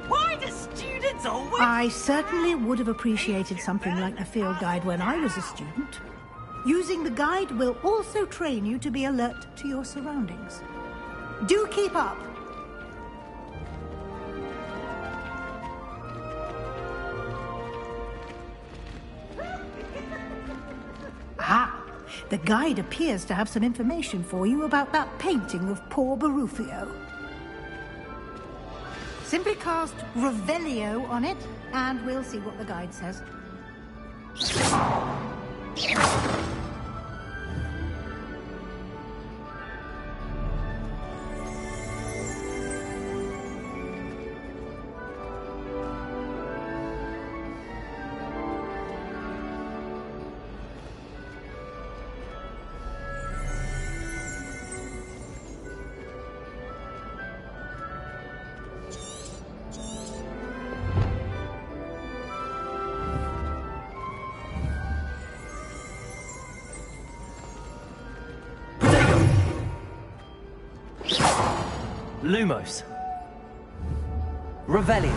Why do students always... I certainly would have appreciated something like the field guide when I was a student. Using the guide will also train you to be alert to your surroundings. Do keep up! Ah, the guide appears to have some information for you about that painting of poor Barufio. Simply cast Revelio on it, and we'll see what the guide says. Lumos. Revelio.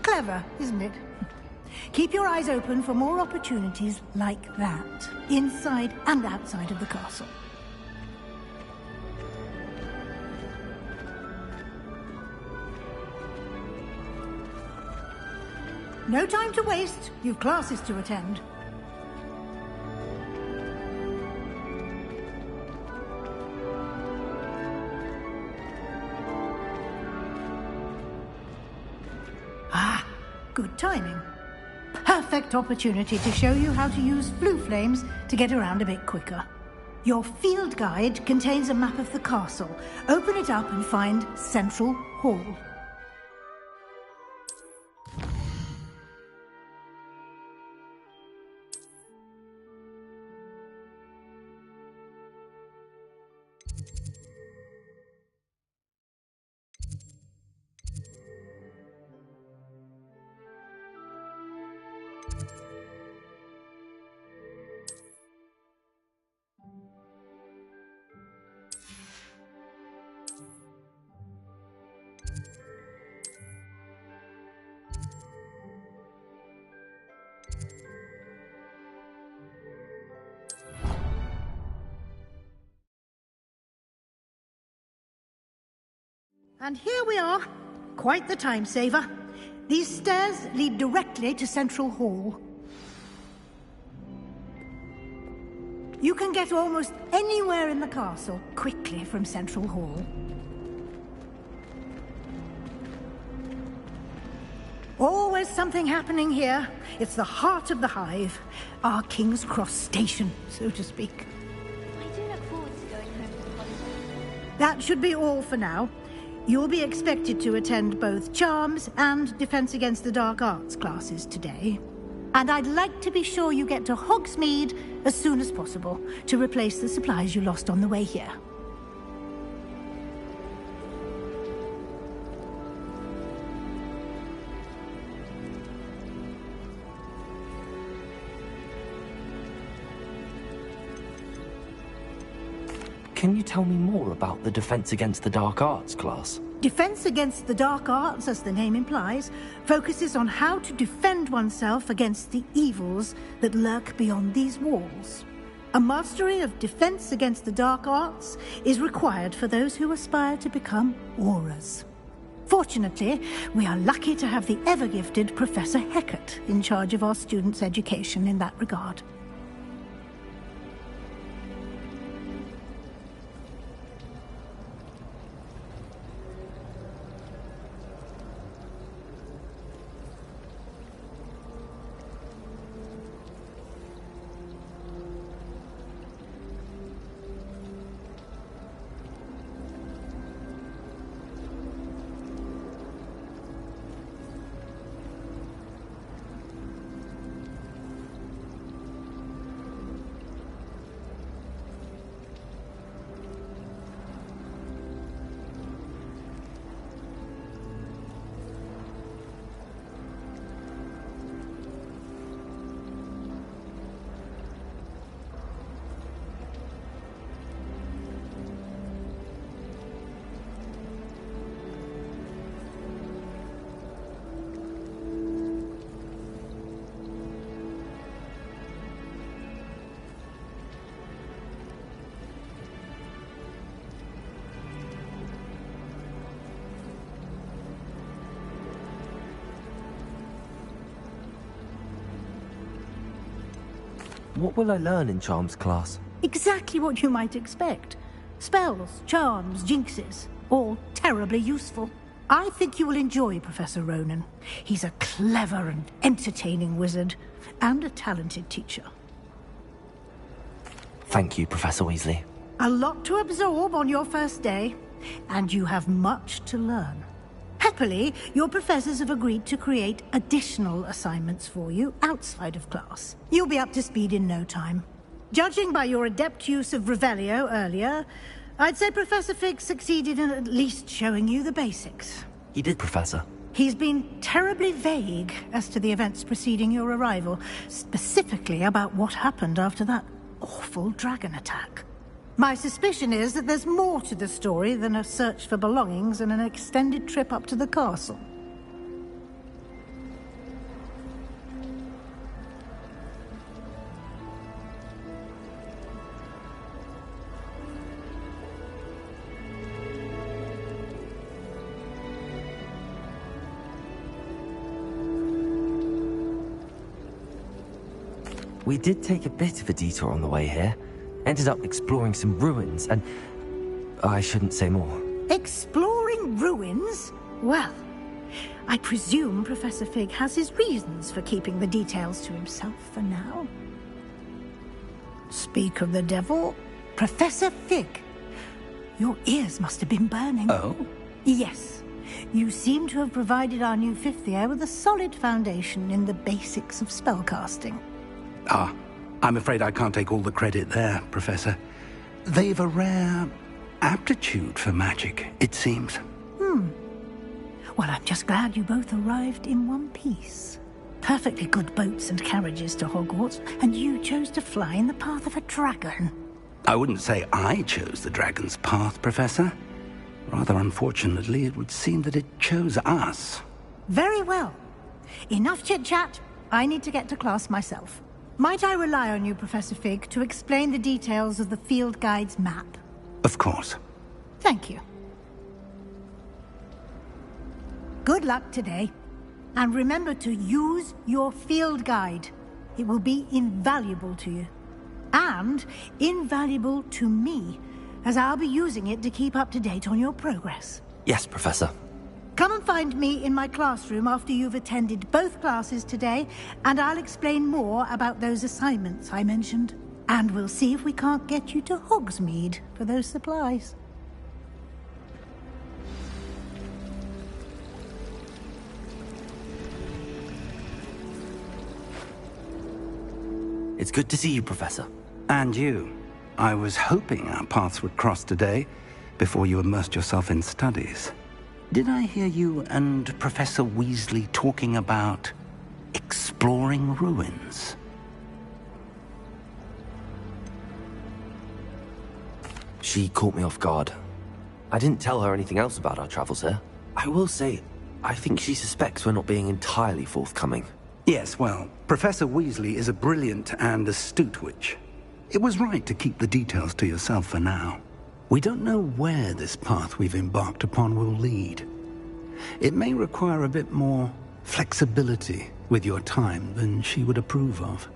Clever, isn't it? Keep your eyes open for more opportunities like that, inside and outside of the castle. No time to waste. You've classes to attend. Good timing. Perfect opportunity to show you how to use blue flames to get around a bit quicker. Your field guide contains a map of the castle. Open it up and find Central Hall. And here we are. Quite the time saver. These stairs lead directly to Central Hall. You can get almost anywhere in the castle quickly from Central Hall. Always something happening here. It's the heart of the hive. Our King's Cross station, so to speak. I do look forward to going home for the holiday. That should be all for now. You'll be expected to attend both Charms and Defense Against the Dark Arts classes today. And I'd like to be sure you get to Hogsmeade as soon as possible to replace the supplies you lost on the way here. Can you tell me more about the Defense Against the Dark Arts class? Defense Against the Dark Arts, as the name implies, focuses on how to defend oneself against the evils that lurk beyond these walls. A mastery of Defense Against the Dark Arts is required for those who aspire to become Aurors. Fortunately, we are lucky to have the ever-gifted Professor Heckert in charge of our students' education in that regard. What will I learn in Charms class? Exactly what you might expect. Spells, charms, jinxes, all terribly useful. I think you will enjoy Professor Ronan. He's a clever and entertaining wizard, and a talented teacher. Thank you, Professor Weasley. A lot to absorb on your first day, and you have much to learn. Happily, your professors have agreed to create additional assignments for you outside of class. You'll be up to speed in no time. Judging by your adept use of Revelio earlier, I'd say Professor Fig succeeded in at least showing you the basics. He did, Professor. He's been terribly vague as to the events preceding your arrival, specifically about what happened after that awful dragon attack. My suspicion is that there's more to the story than a search for belongings and an extended trip up to the castle. We did take a bit of a detour on the way here. Ended up exploring some ruins, and I shouldn't say more. Exploring ruins? Well, I presume Professor Fig has his reasons for keeping the details to himself for now. Speak of the devil, Professor Fig. Your ears must have been burning. Oh? Yes. You seem to have provided our new fifth year with a solid foundation in the basics of spellcasting. Ah, I'm afraid I can't take all the credit there, Professor. They've a rare aptitude for magic, it seems. Well, I'm just glad you both arrived in one piece. Perfectly good boats and carriages to Hogwarts, and you chose to fly in the path of a dragon. I wouldn't say I chose the dragon's path, Professor. Rather unfortunately, it would seem that it chose us. Very well. Enough chit-chat. I need to get to class myself. Might I rely on you, Professor Fig, to explain the details of the field guide's map? Of course. Thank you. Good luck today. And remember to use your field guide. It will be invaluable to you. And invaluable to me, as I'll be using it to keep up to date on your progress. Yes, Professor. Come and find me in my classroom after you've attended both classes today, and I'll explain more about those assignments I mentioned. And we'll see if we can't get you to Hogsmeade for those supplies. It's good to see you, Professor. And you. I was hoping our paths would cross today, before you immersed yourself in studies. Did I hear you and Professor Weasley talking about exploring ruins? She caught me off guard. I didn't tell her anything else about our travels here. I will say, I think she suspects we're not being entirely forthcoming. Yes, well, Professor Weasley is a brilliant and astute witch. It was right to keep the details to yourself for now. We don't know where this path we've embarked upon will lead. It may require a bit more flexibility with your time than she would approve of.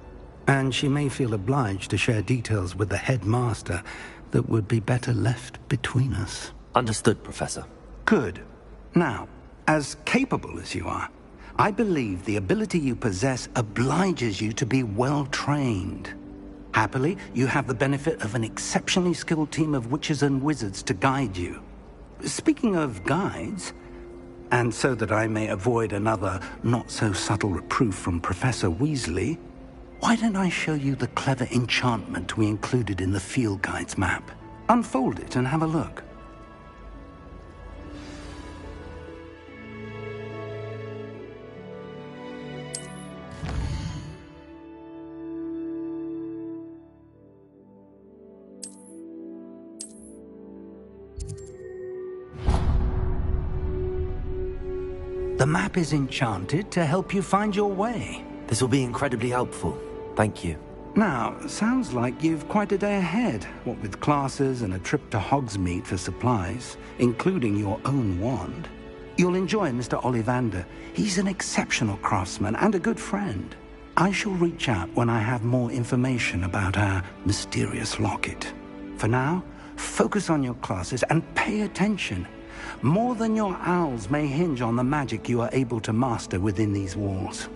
And she may feel obliged to share details with the headmaster that would be better left between us. Understood, Professor. Good. Now, as capable as you are, I believe the ability you possess obliges you to be well trained. Happily, you have the benefit of an exceptionally skilled team of witches and wizards to guide you. Speaking of guides, and so that I may avoid another not-so-subtle reproof from Professor Weasley, why don't I show you the clever enchantment we included in the field guide's map? Unfold it and have a look. The map is enchanted to help you find your way. This will be incredibly helpful. Thank you. Now, sounds like you've quite a day ahead, what with classes and a trip to Hogsmeade for supplies, including your own wand. You'll enjoy Mr. Ollivander. He's an exceptional craftsman and a good friend. I shall reach out when I have more information about our mysterious locket. For now, focus on your classes and pay attention. More than your owls may hinge on the magic you are able to master within these walls.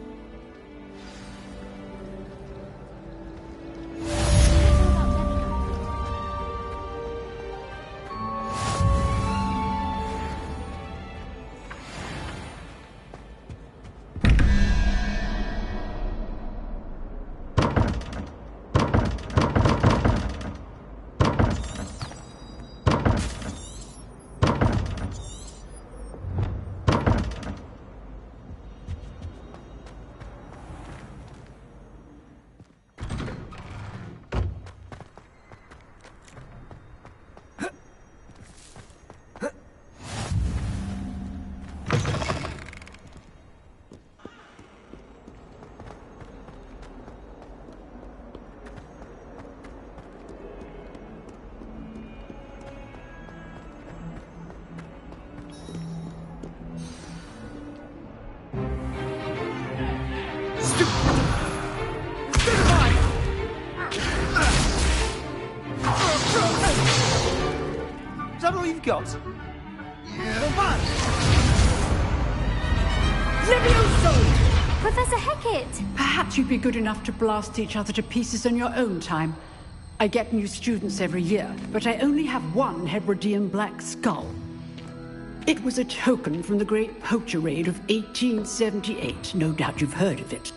Is that all you've got? Levioso! Professor Hecat! Perhaps you'd be good enough to blast each other to pieces in your own time. I get new students every year, but I only have one Hebridean black skull. It was a token from the Great Poacher Raid of 1878. No doubt you've heard of it.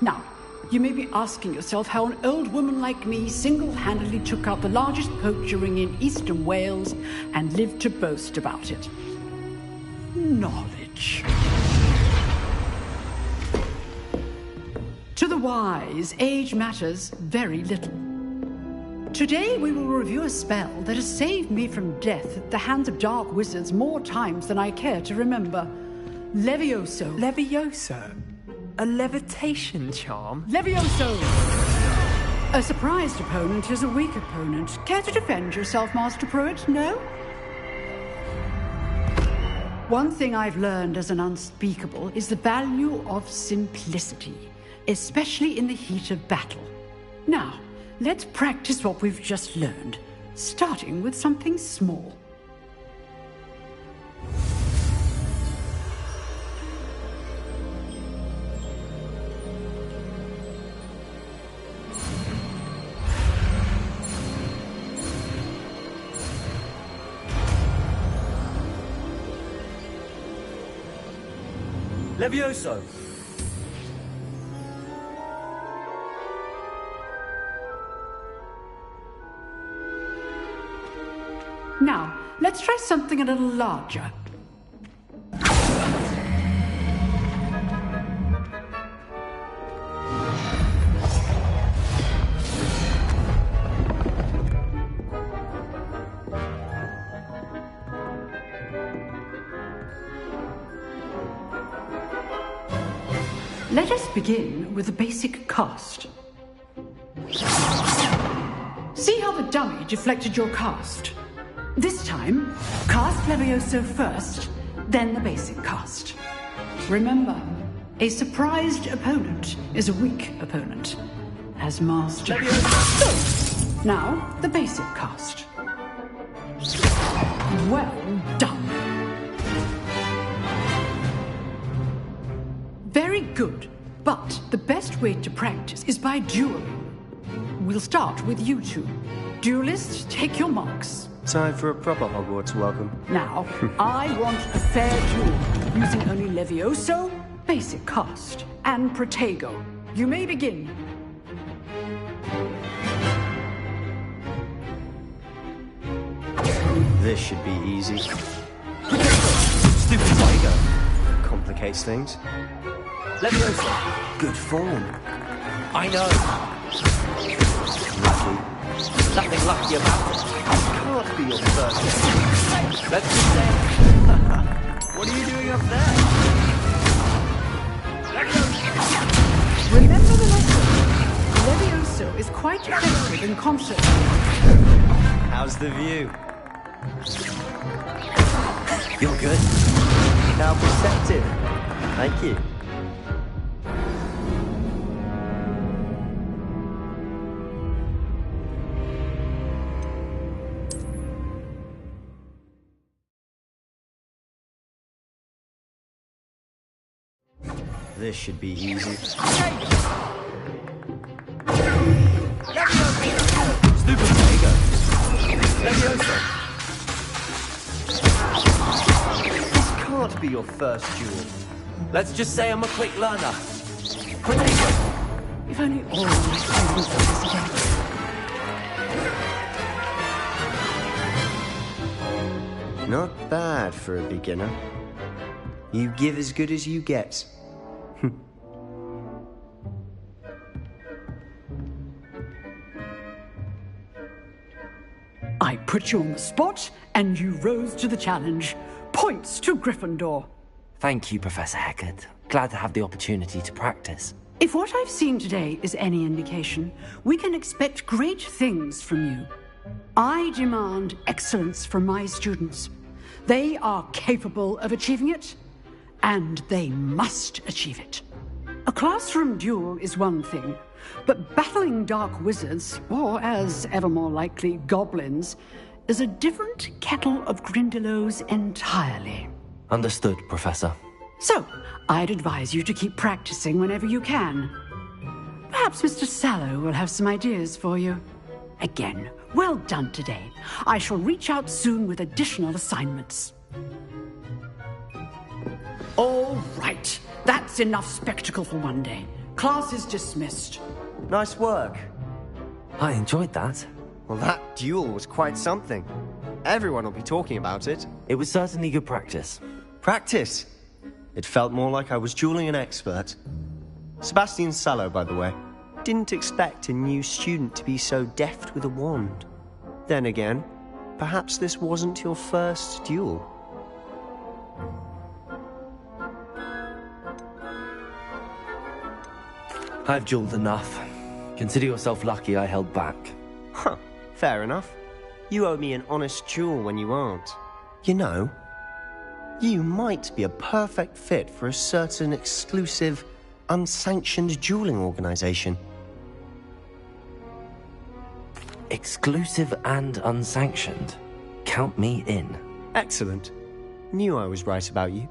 Now, you may be asking yourself how an old woman like me single-handedly took out the largest poacher ring in eastern Wales and lived to boast about it. Knowledge. To the wise, age matters very little. Today we will review a spell that has saved me from death at the hands of dark wizards more times than I care to remember. Levioso. Levioso? A levitation charm? Levioso! A surprised opponent is a weak opponent. Care to defend yourself, Master Pruitt? No? One thing I've learned as an unspeakable is the value of simplicity, especially in the heat of battle. Now, let's practice what we've just learned, starting with something small. Levioso! Now, let's try something a little larger. Let us begin with the basic cast. See how the dummy deflected your cast? This time, cast Levioso first, then the basic cast. Remember, a surprised opponent is a weak opponent. As master. So, now the basic cast. Well done. Very good, but the best way to practice is by dueling. We'll start with you two. Duelists, take your marks. Time for a proper Hogwarts welcome. Now, I want a fair duel, using only Levioso, basic cast, and Protego. You may begin. This should be easy. Stupid Tiger. Complicates things. Leviosa. Good form. I know. Lucky. Nothing lucky about it. Can't be your first game. Let's just say... What are you doing up there? Remember the lesson. Levioso is quite effective in concert. How's the view? You're good. Now perceptive. Thank you. This should be easy. Stupid Lego. Leviosa. This can't be your first duel. Let's just say I'm a quick learner. If only all my students were this today. Not bad for a beginner. You give as good as you get. I put you on the spot, and you rose to the challenge. Points to Gryffindor. Thank you, Professor Hecat. Glad to have the opportunity to practice. If what I've seen today is any indication, we can expect great things from you. I demand excellence from my students. They are capable of achieving it, and they must achieve it. A classroom duel is one thing, but battling dark wizards, or as ever more likely, goblins, is a different kettle of Grindylows entirely. Understood, Professor. So, I'd advise you to keep practicing whenever you can. Perhaps Mr. Sallow will have some ideas for you. Again, well done today. I shall reach out soon with additional assignments. All right, that's enough spectacle for one day. Class is dismissed. Nice work. I enjoyed that. Well, that duel was quite something. Everyone will be talking about it. It was certainly good practice. Practice? It felt more like I was dueling an expert. Sebastian Sallow, by the way. Didn't expect a new student to be so deft with a wand. Then again, perhaps this wasn't your first duel. I've dueled enough. Consider yourself lucky I held back. Huh, fair enough. You owe me an honest duel when you aren't. You know, you might be a perfect fit for a certain exclusive, unsanctioned dueling organization. Exclusive and unsanctioned. Count me in. Excellent. Knew I was right about you.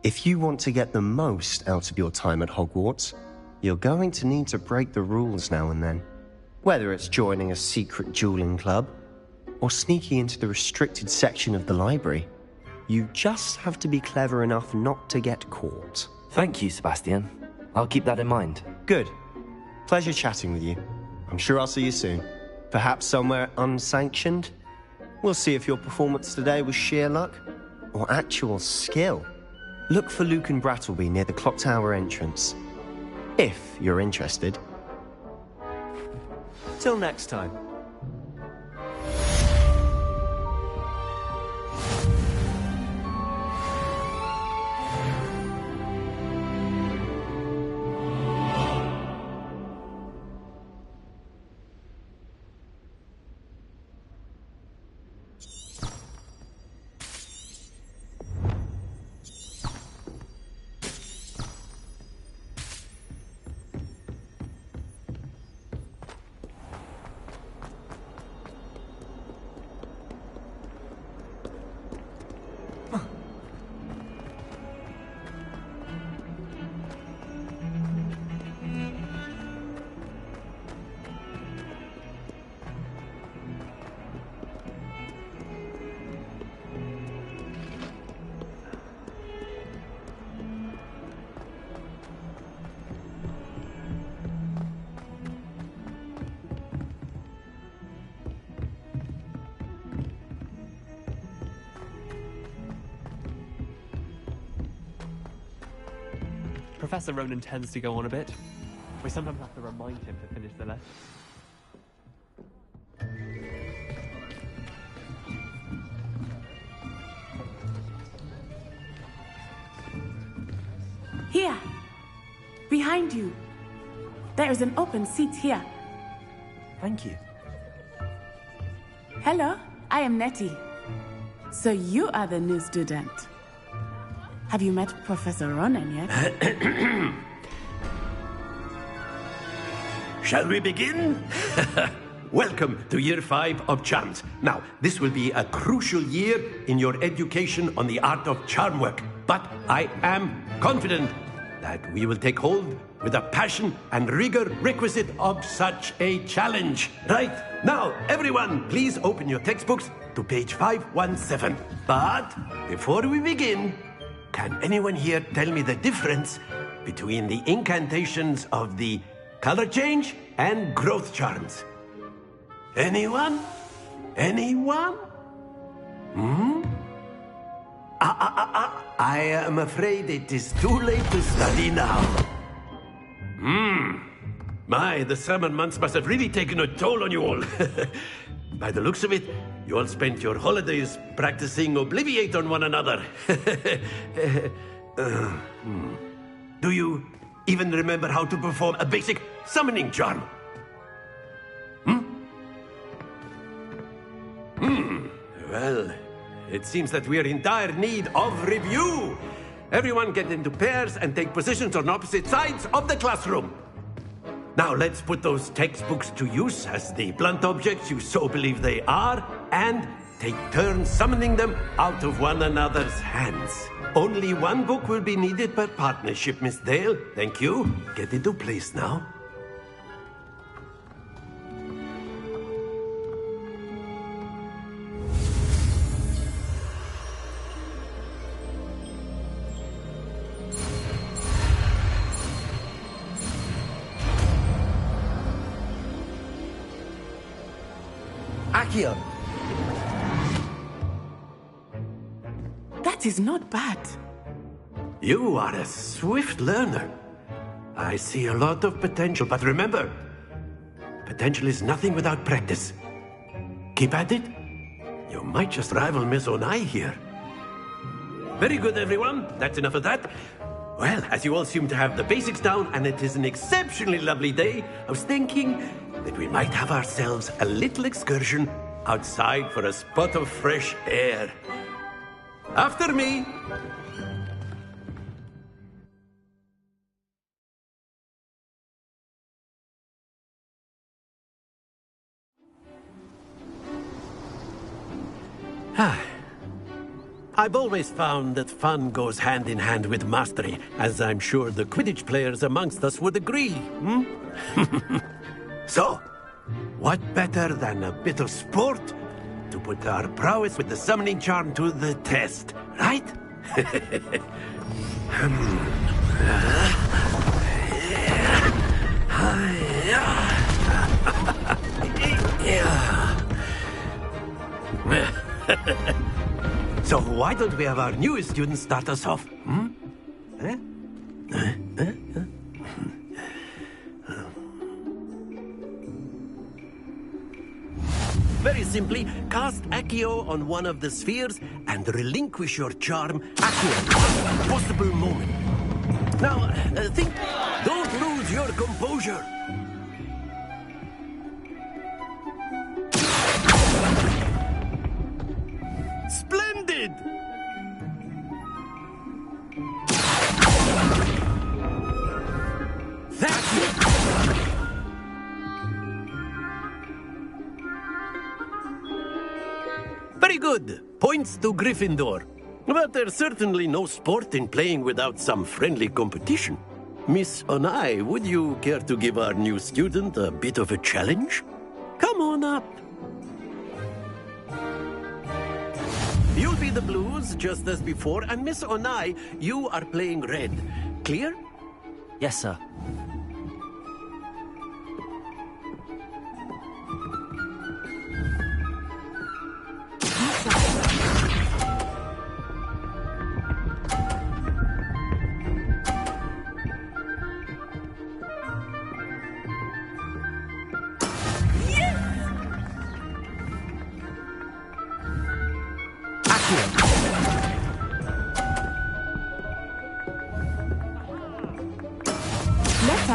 If you want to get the most out of your time at Hogwarts, you're going to need to break the rules now and then. Whether it's joining a secret dueling club, or sneaking into the restricted section of the library, you just have to be clever enough not to get caught. Thank you, Sebastian. I'll keep that in mind. Good. Pleasure chatting with you. I'm sure I'll see you soon. Perhaps somewhere unsanctioned? We'll see if your performance today was sheer luck, or actual skill. Look for Luke and Brattleby near the clock tower entrance. If you're interested. Till next time. Professor Ronan tends to go on a bit. We sometimes have to remind him to finish the lesson. Here! Behind you! There is an open seat here. Thank you. Hello, I am Nettie. So you are the new student. Have you met Professor Ronan yet? Shall we begin? Welcome to Year 5 of Charms. Now, this will be a crucial year in your education on the art of charm work. But I am confident that we will take hold with the passion and rigor requisite of such a challenge. Right, now, everyone, please open your textbooks to page 517. But before we begin, can anyone here tell me the difference between the incantations of the color change and growth charms? Anyone? Anyone? I am afraid it is too late to study now. My, the summer months must have really taken a toll on you all. By the looks of it, you all spent your holidays practicing Obliviate on one another. Do you even remember how to perform a basic summoning charm? Well, it seems that we are in dire need of review. Everyone get into pairs and take positions on opposite sides of the classroom. Now let's put those textbooks to use as the blunt objects you so believe they are, and take turns summoning them out of one another's hands. Only one book will be needed per partnership, Miss Dale. Thank you. Get into place now. Accio! That is not bad. You are a swift learner. I see a lot of potential, but remember, potential is nothing without practice. Keep at it. You might just rival Miss Onai here. Very good, everyone. That's enough of that. Well, as you all seem to have the basics down, and it is an exceptionally lovely day, I was thinking that we might have ourselves a little excursion outside for a spot of fresh air. After me. I've always found that fun goes hand in hand with mastery, as I'm sure the Quidditch players amongst us would agree. So, what better than a bit of sport to put our prowess with the summoning charm to the test, right? So why don't we have our newest student start us off? Very simply, cast Accio on one of the spheres and relinquish your charm at the worst possible moment. Now, think, don't lose your composure. Splendid! That's it! Very good. Points to Gryffindor. But there's certainly no sport in playing without some friendly competition. Miss Onai, would you care to give our new student a bit of a challenge? Come on up. You'll be the blues, just as before, and Miss Onai, you are playing red. Clear? Yes, sir.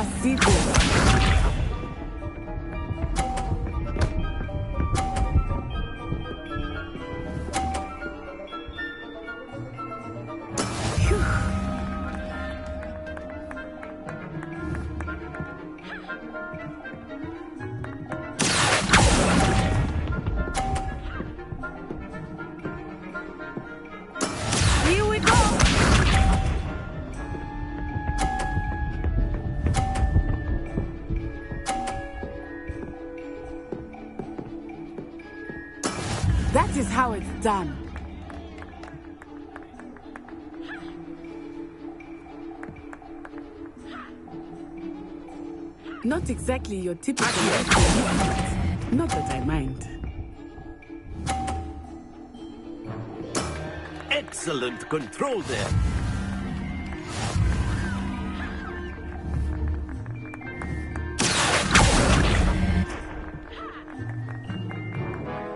Despacito. Here we go. That is how it's done. Not exactly your typical movement. Not that I mind. Excellent control there.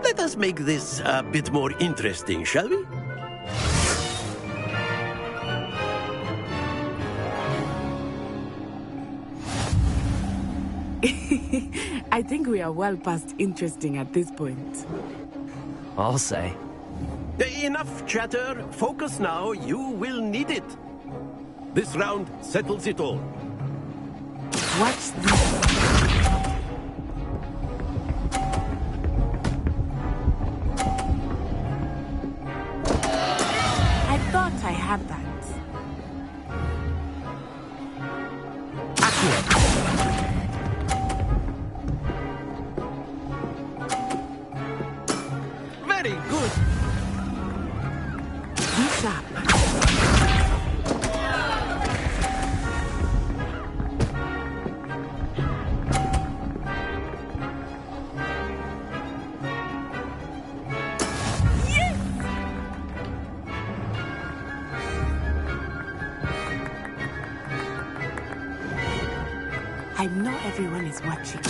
Let us make this a bit more interesting, shall we? I think we are well past interesting at this point. I'll say. Enough chatter. Focus now. You will need it. This round settles it all. Watch this. I thought I had that. Very good. Be sharp. I know everyone is watching.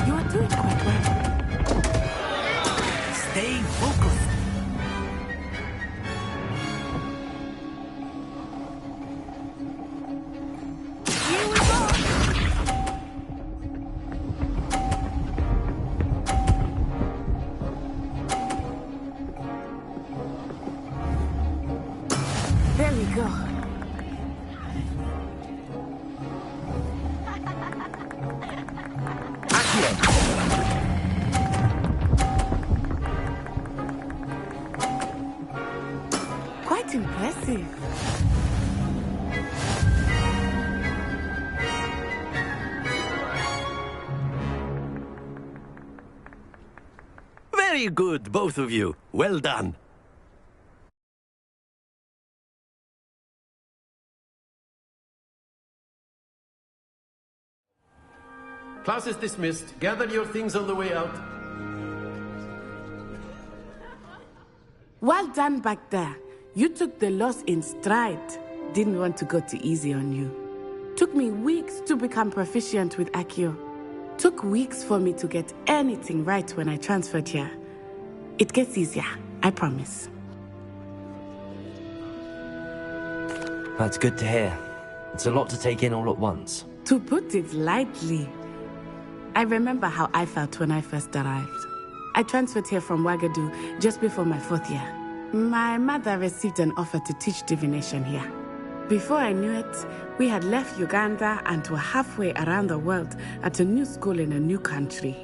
You are doing quite well. Stay focused. Here we go. There we go. Quite impressive. Very good, both of you. Well done. Class is dismissed. Gather your things on the way out. Well done back there. You took the loss in stride. Didn't want to go too easy on you. Took me weeks to become proficient with Accio. Took weeks for me to get anything right when I transferred here. It gets easier, I promise. That's good to hear. It's a lot to take in all at once. To put it lightly, I remember how I felt when I first arrived. I transferred here from Ouagadougou just before my 4th year. My mother received an offer to teach divination here. Before I knew it, we had left Uganda and were halfway around the world at a new school in a new country.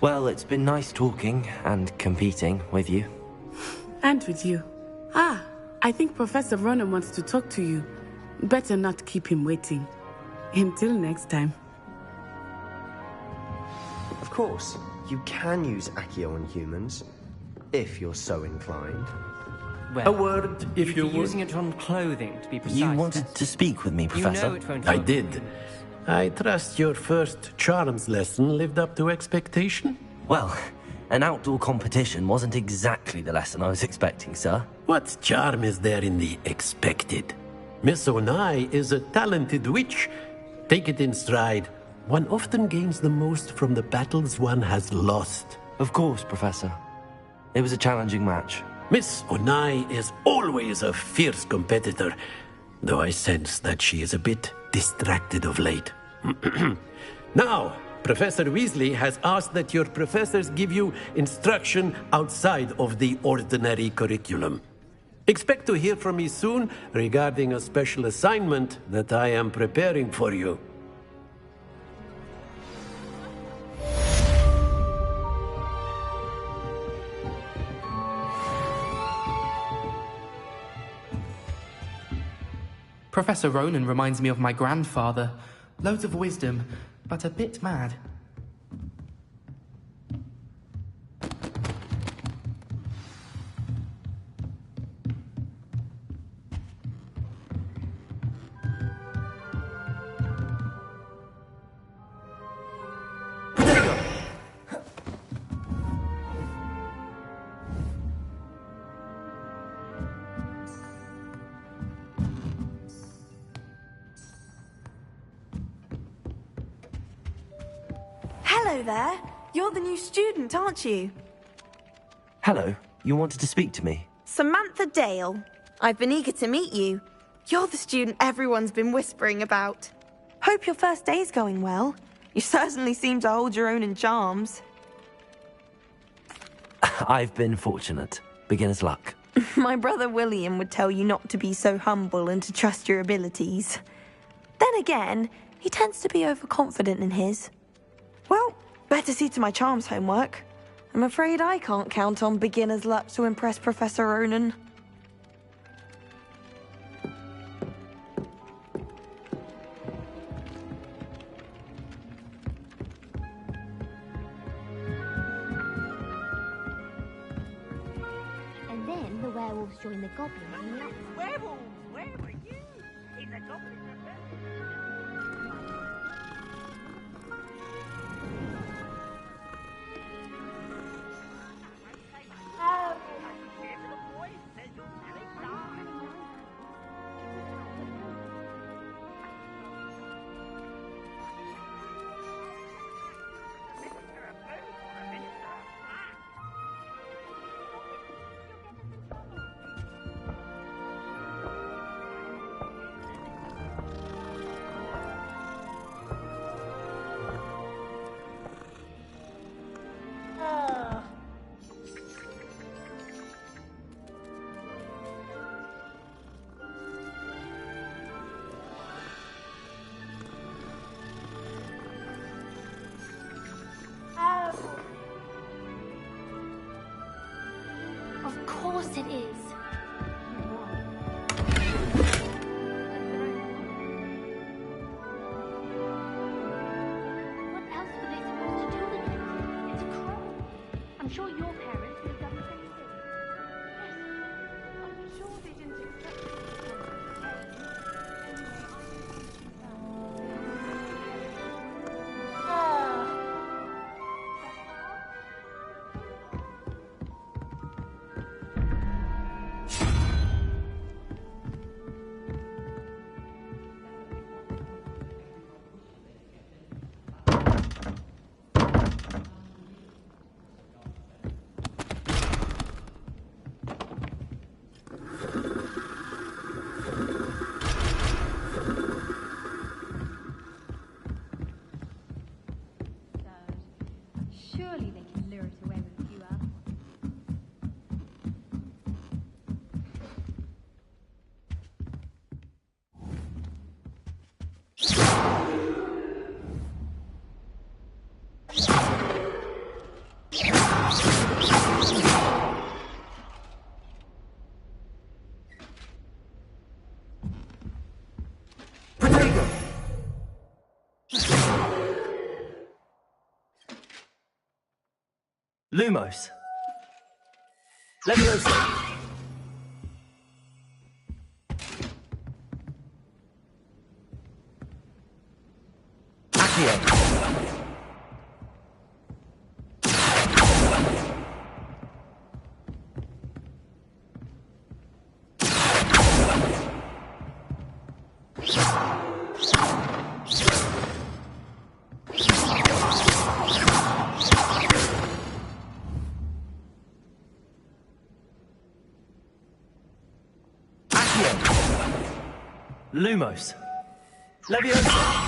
Well, it's been nice talking and competing with you. And with you. I think Professor Ronan wants to talk to you. Better not keep him waiting. Until next time. Of course, you can use Accio on humans, if you're so inclined. Well, A word, if you would. using it on clothing, to be precise. You wanted to speak with me, Professor? You know it won't I help. did. I trust your first charms lesson lived up to expectation? Well, an outdoor competition wasn't exactly the lesson I was expecting, sir. What charm is there in the expected? Miss Onai is a talented witch. Take it in stride. One often gains the most from the battles one has lost. Of course, Professor. It was a challenging match. Miss Onai is always a fierce competitor, though I sense that she is a bit distracted of late. Now, Professor Weasley has asked that your professors give you instruction outside of the ordinary curriculum. Expect to hear from me soon regarding a special assignment that I am preparing for you. Professor Ronan reminds me of my grandfather. Loads of wisdom, but a bit mad. Hello there. You're the new student, aren't you? Hello, you wanted to speak to me? Samantha Dale. I've been eager to meet you. You're the student everyone's been whispering about. Hope your first day's going well. You certainly seem to hold your own in charms. I've been fortunate. Beginner's luck. My brother William would tell you not to be so humble and to trust your abilities. Then again, he tends to be overconfident in his. Well, better see to my charms homework. I'm afraid I can't count on beginner's luck to impress Professor Ronan. And then the werewolves join the goblins in the uproar. Werewolves! Where were you? It's a goblin Of course it is. What else were they supposed to do with it? It's a crow. I'm sure your parents would have done the same thing. Yes, I'm sure they didn't expect it to Surely they can lure it away with a few apples. Lumos. Leviosa. Accio. Accio! Lumos! Leviosa!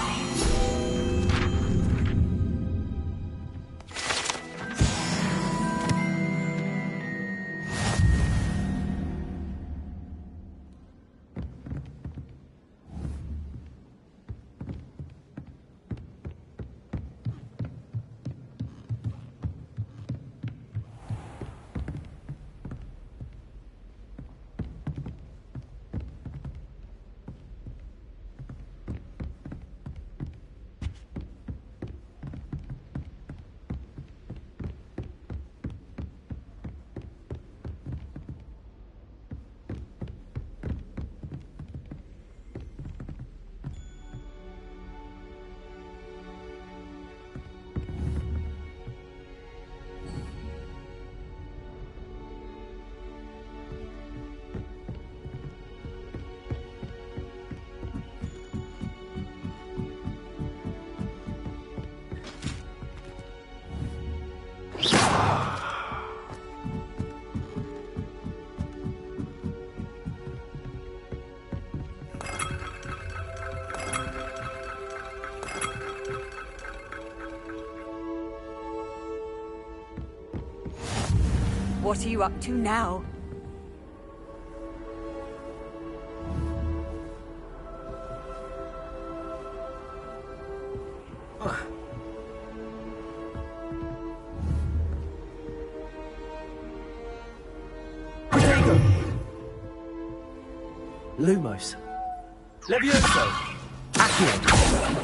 What are you up to now? Protego! Lumos! Levioso! Accio!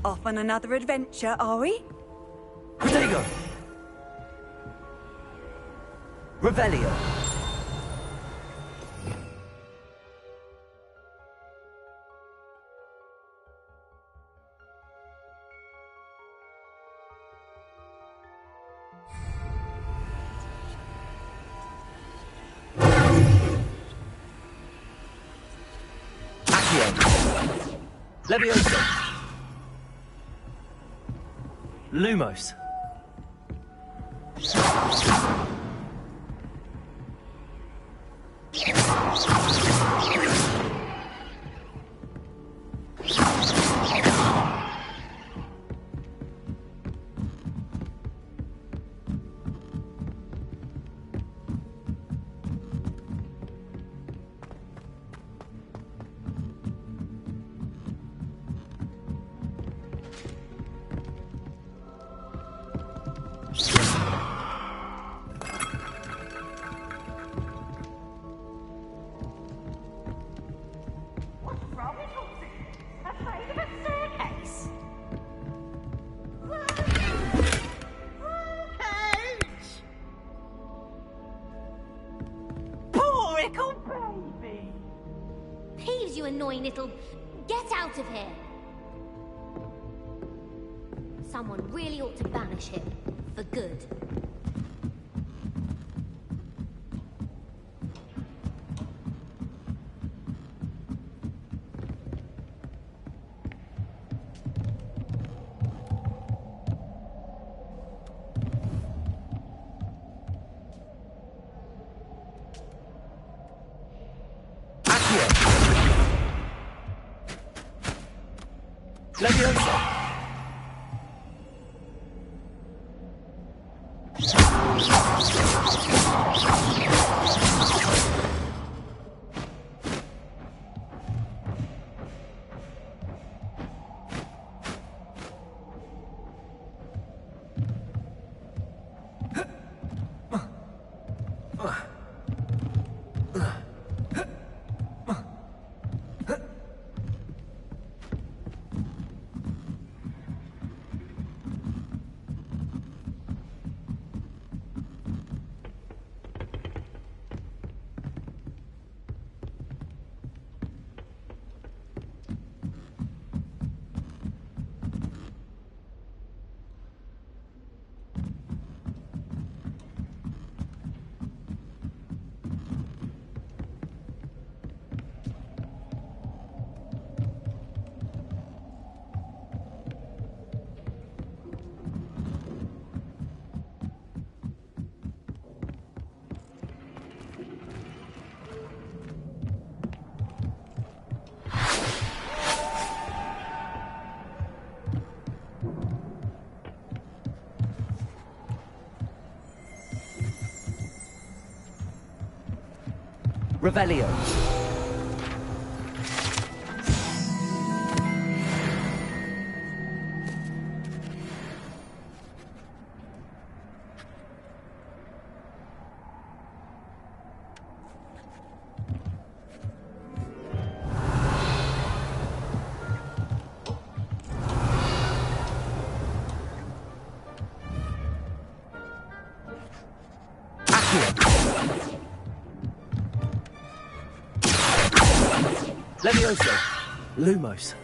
Off on another adventure, are we? Protego! Revelio! Accio! Levioso! Lumos! Peeves, you annoying little... Get out of here! Someone really ought to banish him. For good. Leviosa! Revelio. Levioso. Lumos.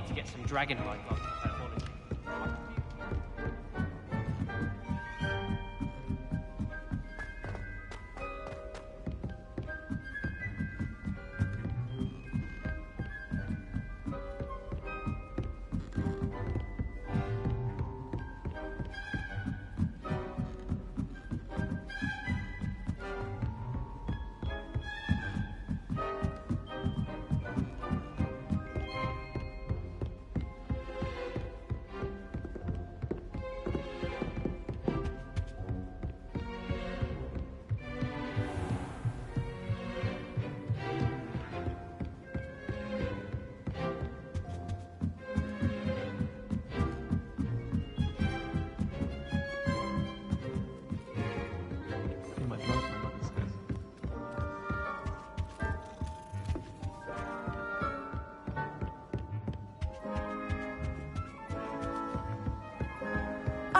to get some dragonhide honestly.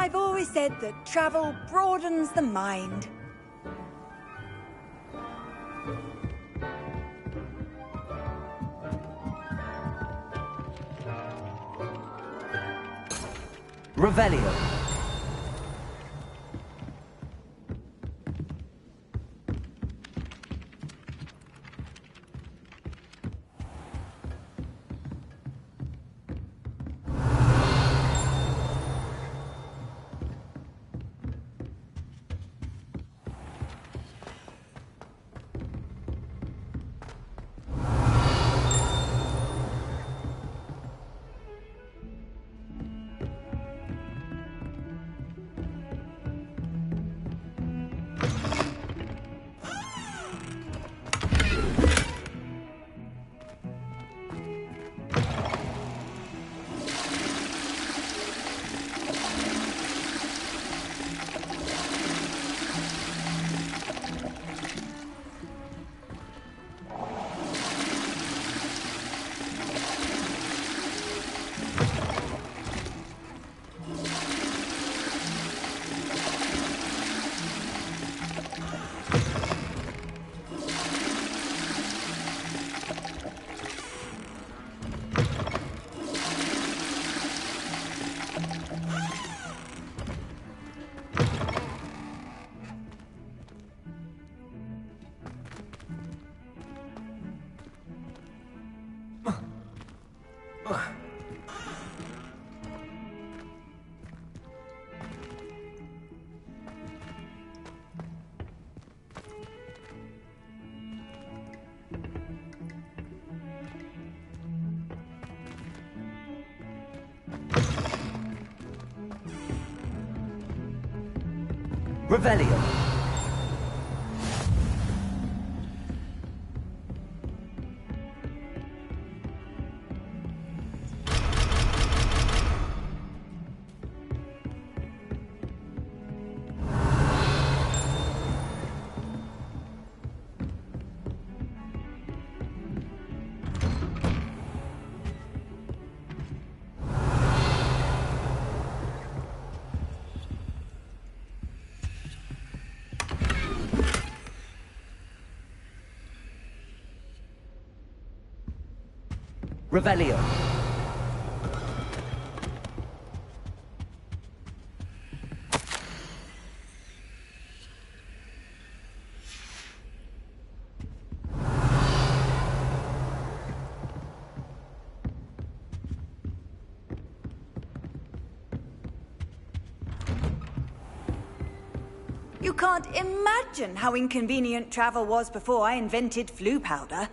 I've always said that travel broadens the mind. Revelio. Revelio. Revelio. You can't imagine how inconvenient travel was before I invented flu powder.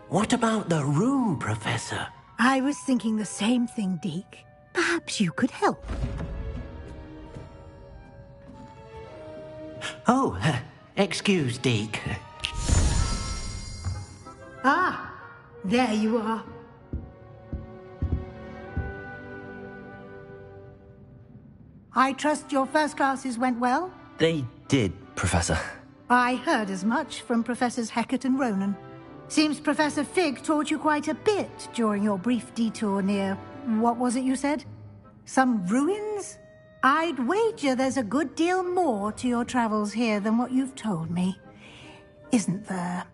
What about the room, Professor? I was thinking the same thing, Deke. Perhaps you could help. Oh, excuse, Deke. Ah, there you are. I trust your first classes went well? They did, Professor. I heard as much from Professors Hecat and Ronan. Seems Professor Fig taught you quite a bit during your brief detour near... what was it you said? Some ruins? I'd wager there's a good deal more to your travels here than what you've told me. Isn't there?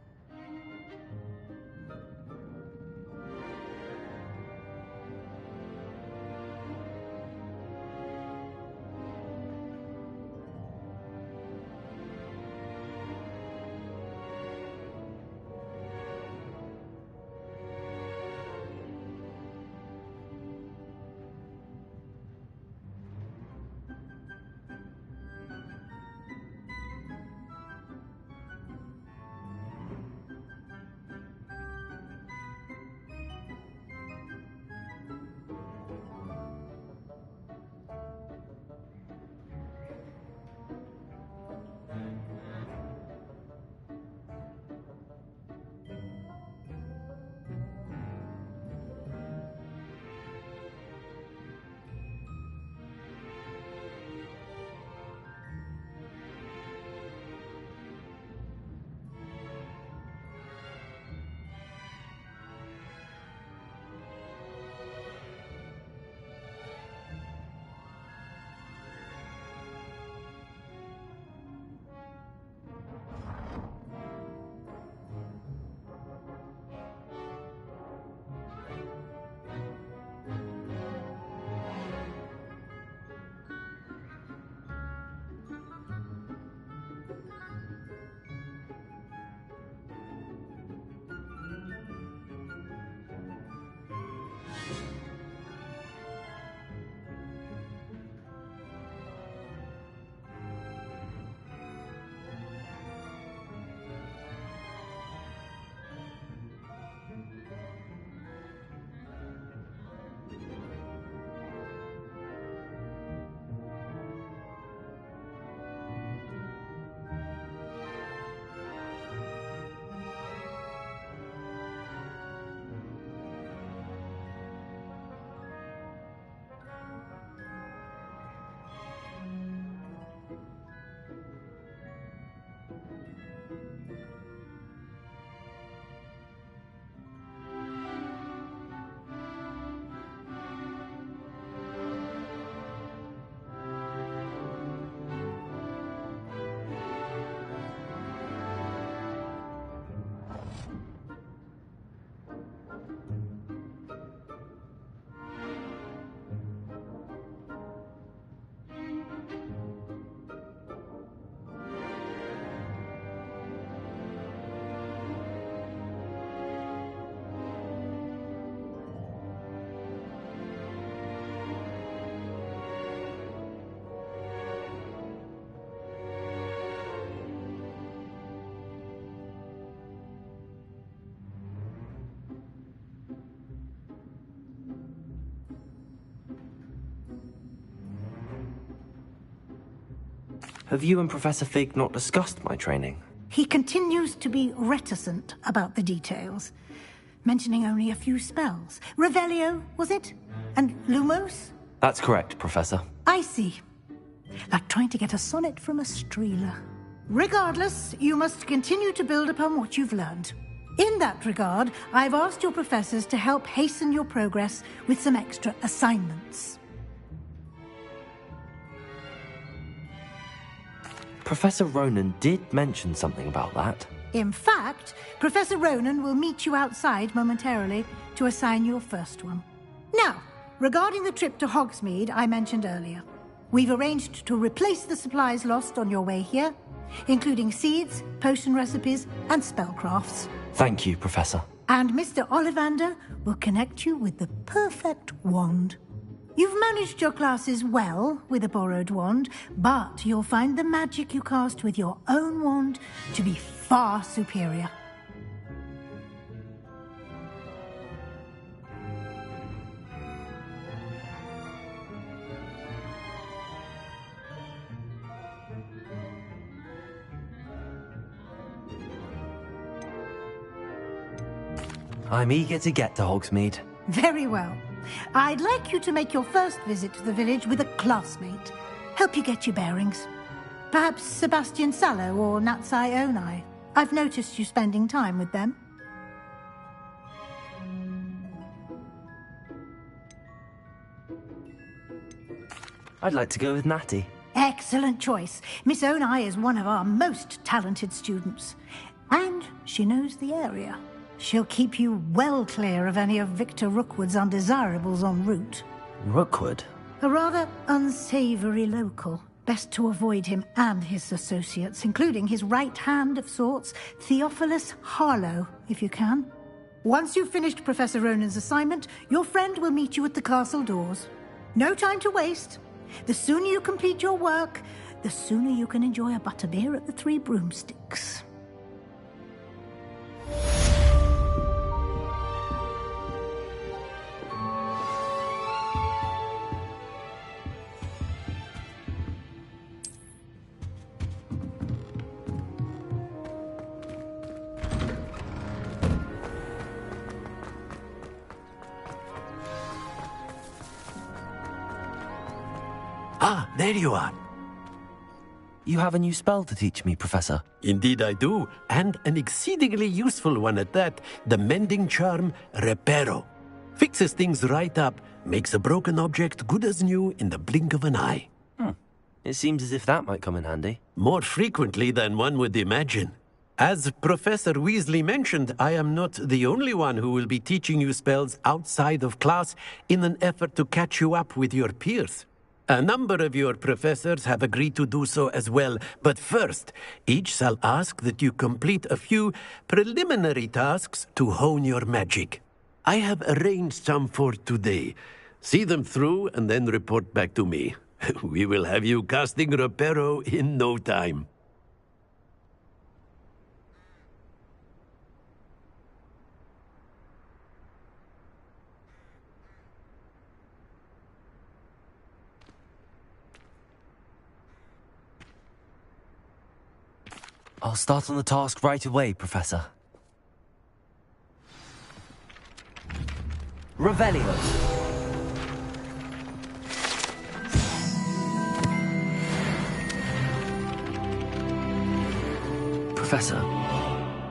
Have you and Professor Fig not discussed my training? He continues to be reticent about the details, mentioning only a few spells. Revelio, was it? And Lumos? That's correct, Professor. I see. Like trying to get a sonnet from a streeler. Regardless, you must continue to build upon what you've learned. In that regard, I've asked your professors to help hasten your progress with some extra assignments. Professor Ronan did mention something about that. In fact, Professor Ronan will meet you outside momentarily to assign your first one. Now, regarding the trip to Hogsmeade I mentioned earlier, we've arranged to replace the supplies lost on your way here, including seeds, potion recipes, and spellcrafts. Thank you, Professor. And Mr. Ollivander will connect you with the perfect wand. You've managed your classes well with a borrowed wand, but you'll find the magic you cast with your own wand to be far superior. I'm eager to get to Hogsmeade. Very well. I'd like you to make your first visit to the village with a classmate. Help you get your bearings. Perhaps Sebastian Sallow or Natsai Onai. I've noticed you spending time with them. I'd like to go with Natty. Excellent choice. Miss Onai is one of our most talented students. And she knows the area. She'll keep you well clear of any of Victor Rookwood's undesirables en route. Rookwood? A rather unsavory local. Best to avoid him and his associates, including his right hand of sorts, Theophilus Harlow, if you can. Once you've finished Professor Ronan's assignment, your friend will meet you at the castle doors. No time to waste. The sooner you complete your work, the sooner you can enjoy a butterbeer at the Three Broomsticks. Ah, there you are. You have a new spell to teach me, Professor. Indeed I do, and an exceedingly useful one at that. The mending charm, Reparo. Fixes things right up, makes a broken object good as new in the blink of an eye. It seems as if that might come in handy. More frequently than one would imagine. As Professor Weasley mentioned, I am not the only one who will be teaching you spells outside of class in an effort to catch you up with your peers. A number of your professors have agreed to do so as well, but first, each shall ask that you complete a few preliminary tasks to hone your magic. I have arranged some for today. See them through and then report back to me. We will have you casting Reparo in no time. I'll start on the task right away, Professor. Revelio. Professor,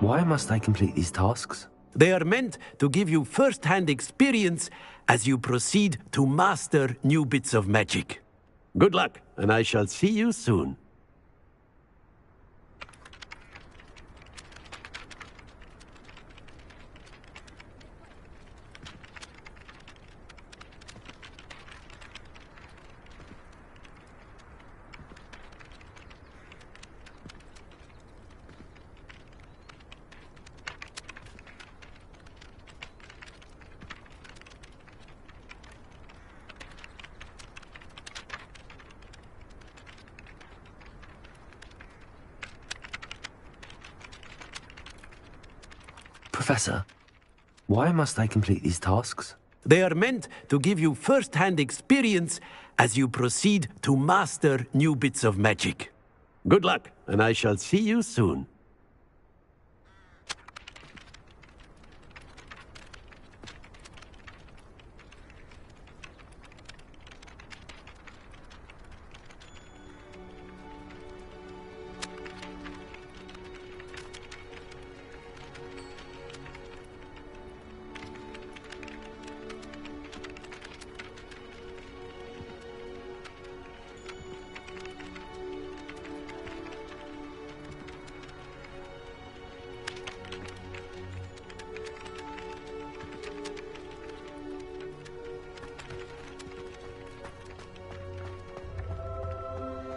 why must I complete these tasks? They are meant to give you first-hand experience as you proceed to master new bits of magic. Good luck, and I shall see you soon. Professor, why must I complete these tasks? They are meant to give you first-hand experience as you proceed to master new bits of magic. Good luck, and I shall see you soon.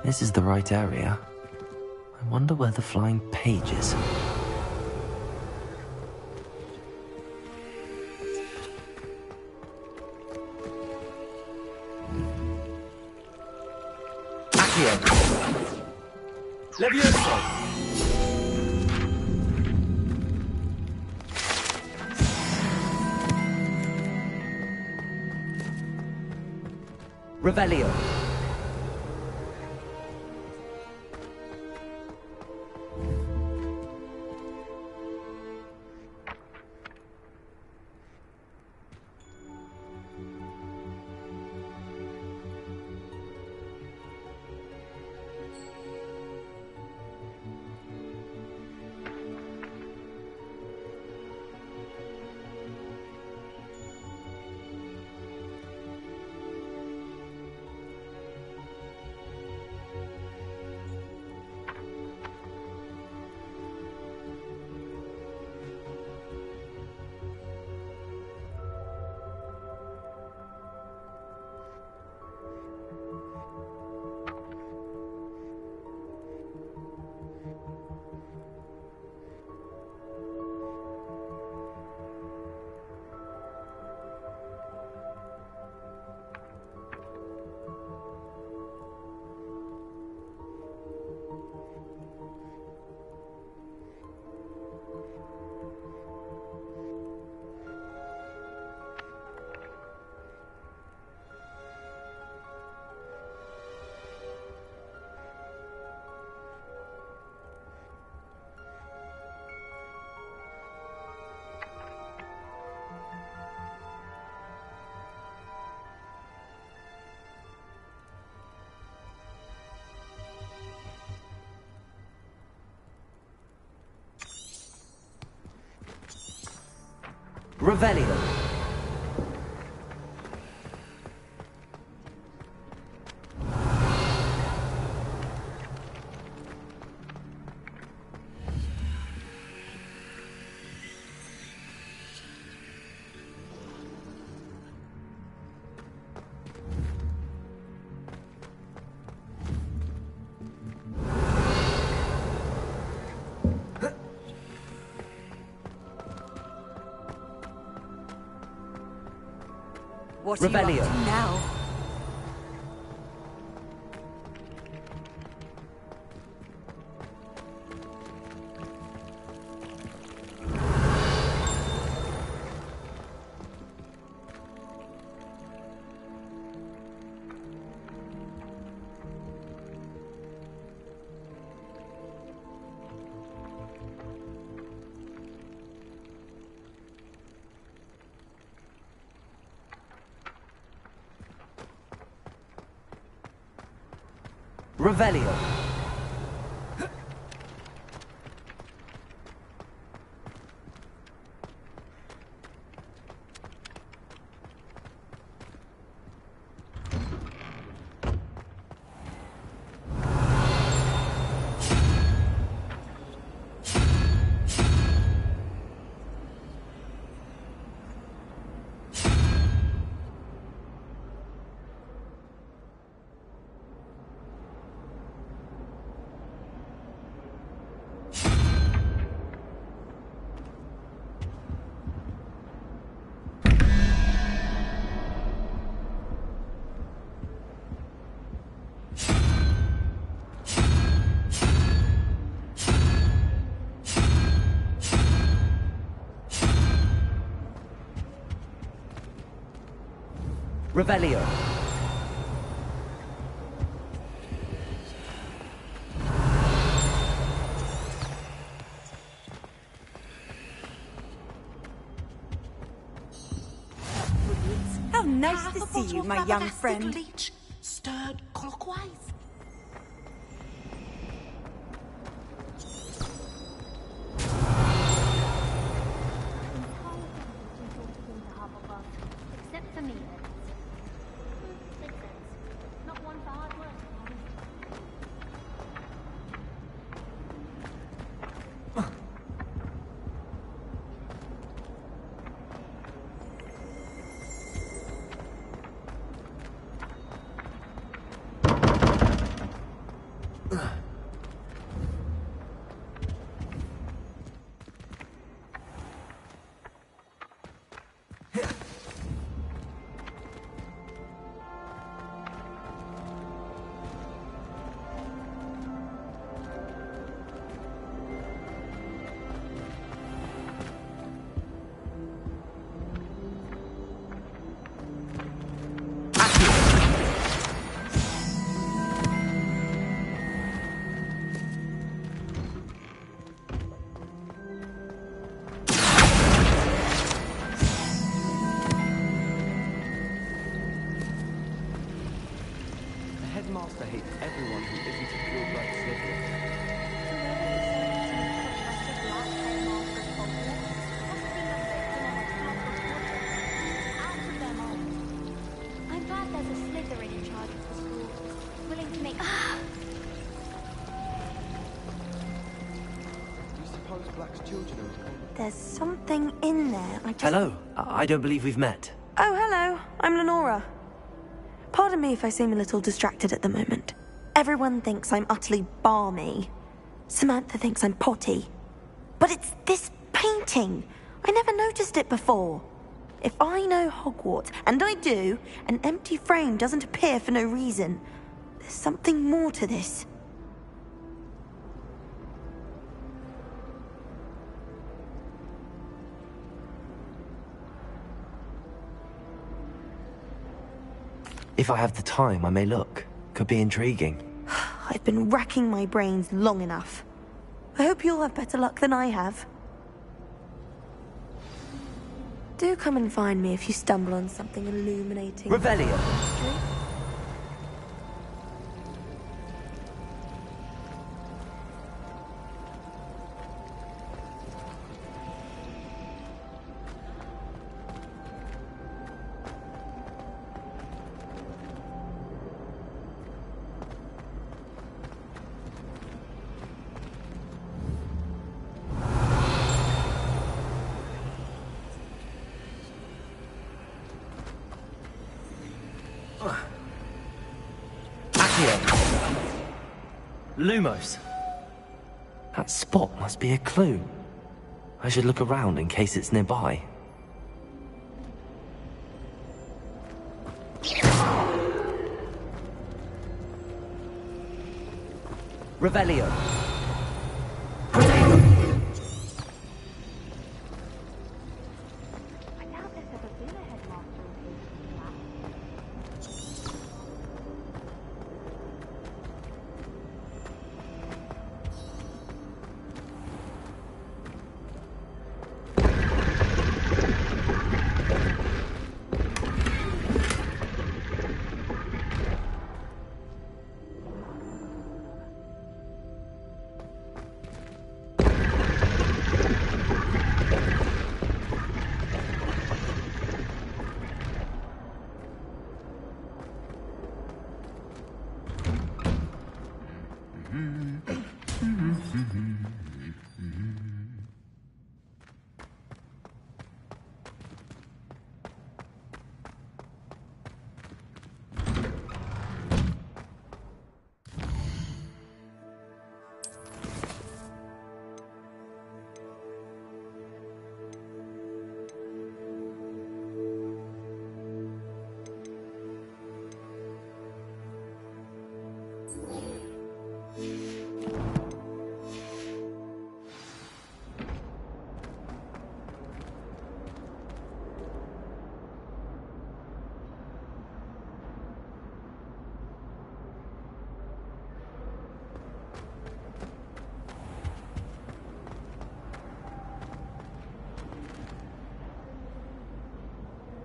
This is the right area. I wonder where the flying page is. Accio! Levioso! Revelio! Revelio. What are you up to now? Revelio. Revelio. How nice to see you, my young friend. Leech, stirred clockwise. Except for me. Makes sense. Not one for hard work. Headmaster hates everyone who isn't a pure-blood Slytherin. I'm glad there's a Slytherin in charge of the school, willing to make. Do you suppose Black's children are... There's something in there. Hello. I don't believe we've met. Oh, hello. I'm Lenora. Pardon me if I seem a little distracted at the moment. Everyone thinks I'm utterly balmy. Samantha thinks I'm potty. But it's this painting. I never noticed it before. If I know Hogwarts, and I do, an empty frame doesn't appear for no reason. There's something more to this. If I have the time, I may look. Could be intriguing. I've been racking my brains long enough. I hope you'll have better luck than I have. Do come and find me if you stumble on something illuminating. Revelio. Lumos. That spot must be a clue. I should look around in case it's nearby. Revelio.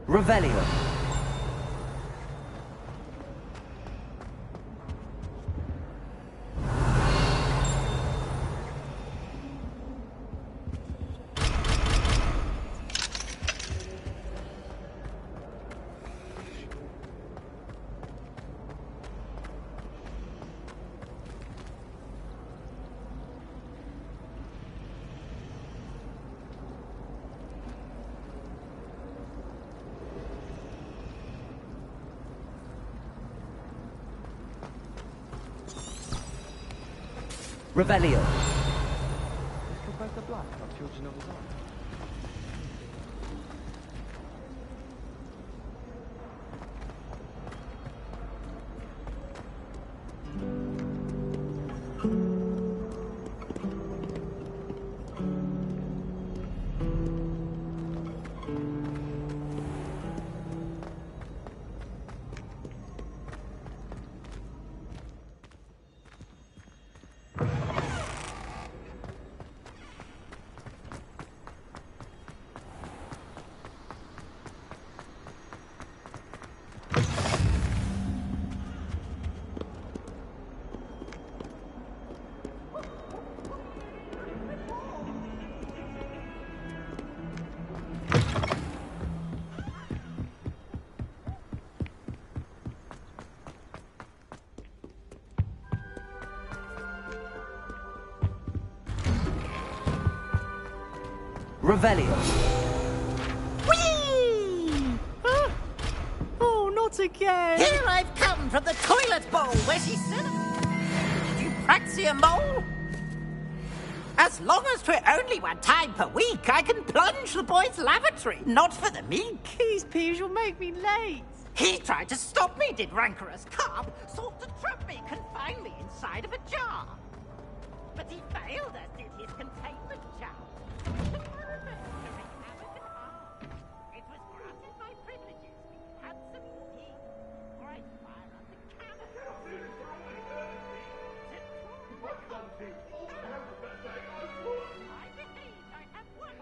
Revelio. Revelio. Is Professor Black our children of his own? Revelio. Whee! Ah! Oh, not again! Here I've come from the toilet bowl where she said, "Did you praxia mole? As long as 'twere only one time per week, I can plunge the boy's lavatory, not for the meek." These peeves will make me late. He tried to stop me, did rancorous carp, sought to trap me, confine me inside of a jar. But he failed, as did his containment jar. It was granted my privileges, handsome indeed, or I'd fire up the cannon. I believe I have one.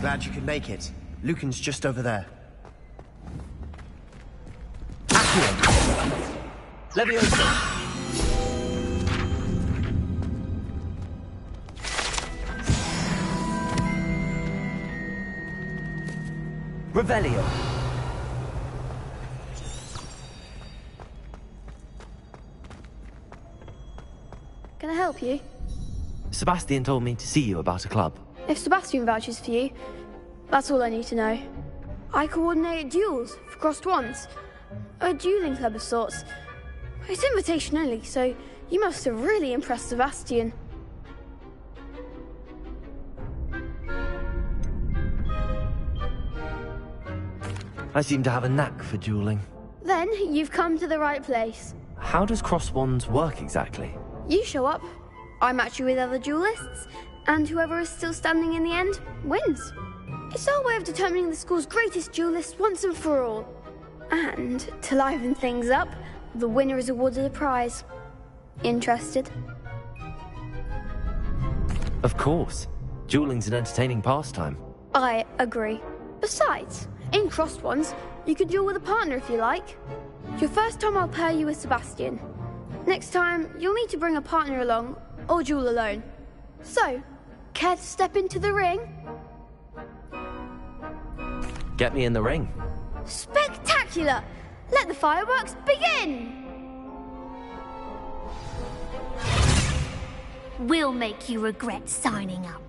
Glad you could make it. Lucan's just over there. Accio! Leviosa! Revelio! Can I help you? Sebastian told me to see you about a club. If Sebastian vouches for you, that's all I need to know. I coordinate duels for crossed wands. A dueling club of sorts. It's invitation only, so you must have really impressed Sebastian. I seem to have a knack for dueling. Then you've come to the right place. How does cross wands work exactly? You show up, I match you with other duelists, and whoever is still standing in the end wins. It's our way of determining the school's greatest duelist once and for all. And to liven things up, the winner is awarded a prize. Interested? Of course. Dueling's an entertaining pastime. I agree. Besides, in crossed ones, you can duel with a partner if you like. Your first time I'll pair you with Sebastian. Next time, you'll need to bring a partner along, or duel alone. So, care to step into the ring? Get me in the ring. Spectacular! Let the fireworks begin! We'll make you regret signing up.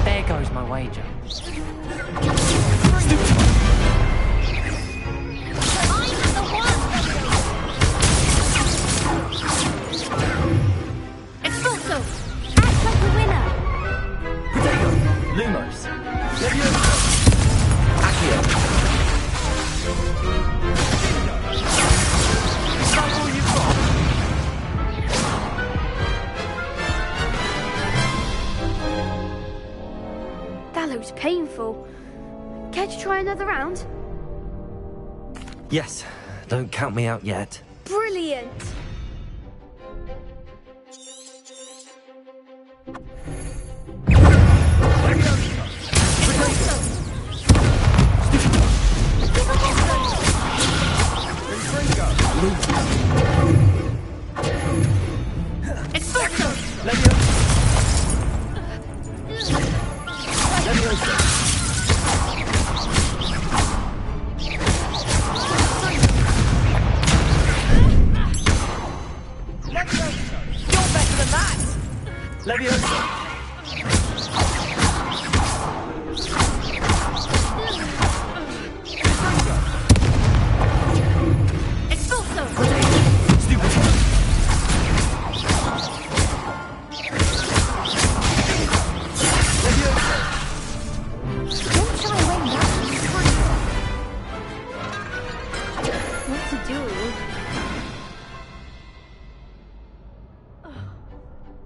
There goes my wager. Lumos. Accio. Is that all you've got? That looks painful. Care to try another round? Yes. Don't count me out yet. Brilliant!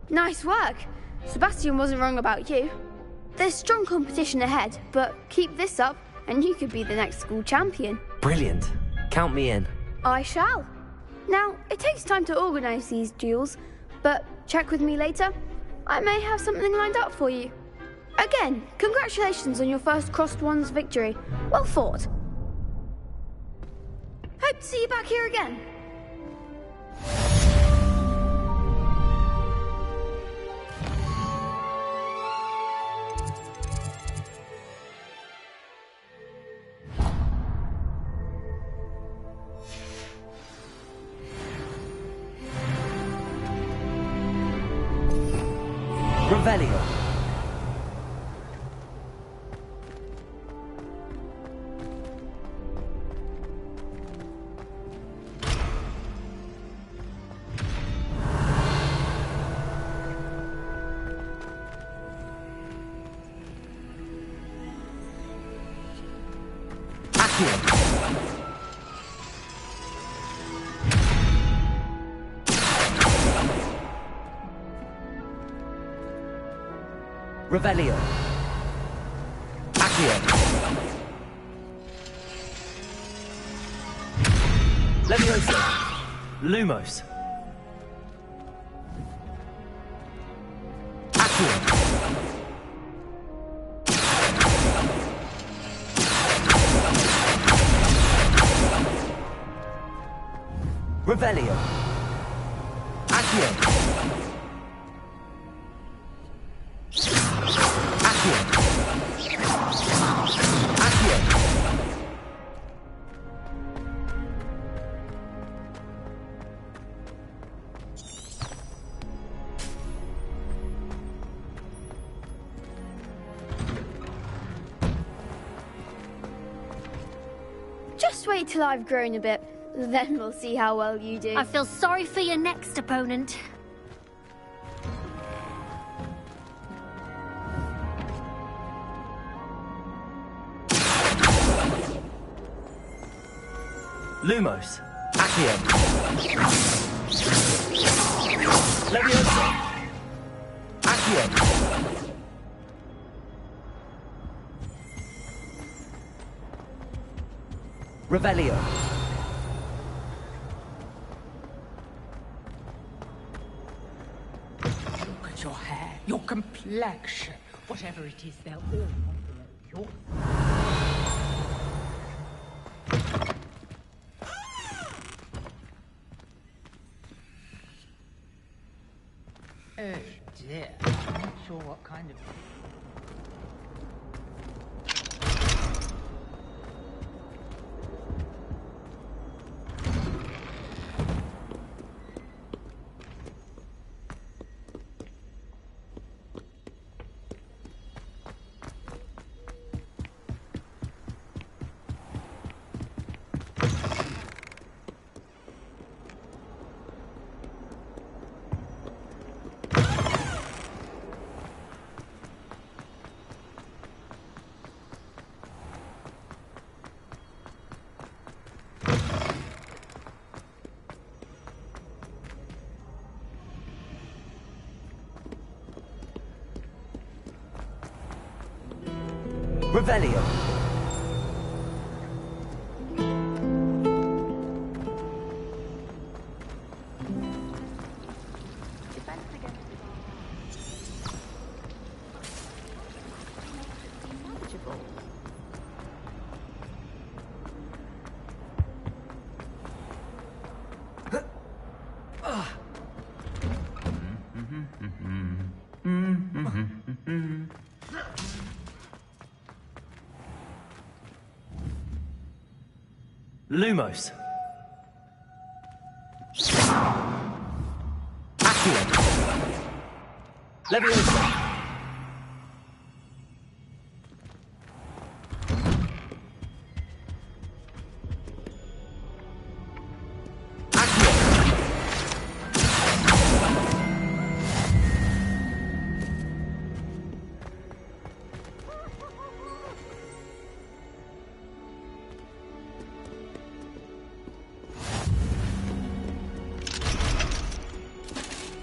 Nice work. Sebastian wasn't wrong about you. There's strong competition ahead, but keep this up and you could be the next school champion. Brilliant. Count me in. I shall. Now, it takes time to organise these duels, but check with me later. I may have something lined up for you. Again, congratulations on your first crossed wands victory. Well fought. Hope to see you back here again. Revelio. Revelio. Accio. Leviosa. Lumos. Accio. Revelio. Accio. Just wait till I've grown a bit. Then we'll see how well you do. I feel sorry for your next opponent. Lumos. Accio. Leviosa. Accio. Revelio. Look at your hair, your complexion. Whatever it is, they're all your... Oh dear, I'm not sure what kind of... Revelio. Lumos. Accio. Leviosa.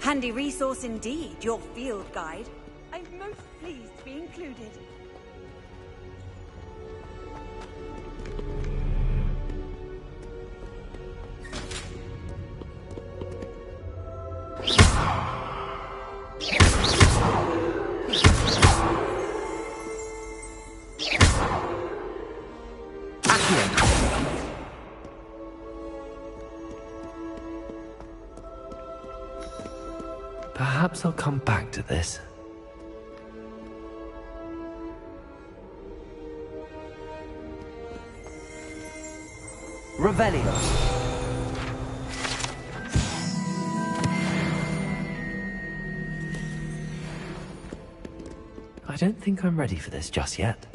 Handy resource indeed, your field guide. I'm most pleased to be included. Perhaps I'll come back to this. Revelio. I don't think I'm ready for this just yet.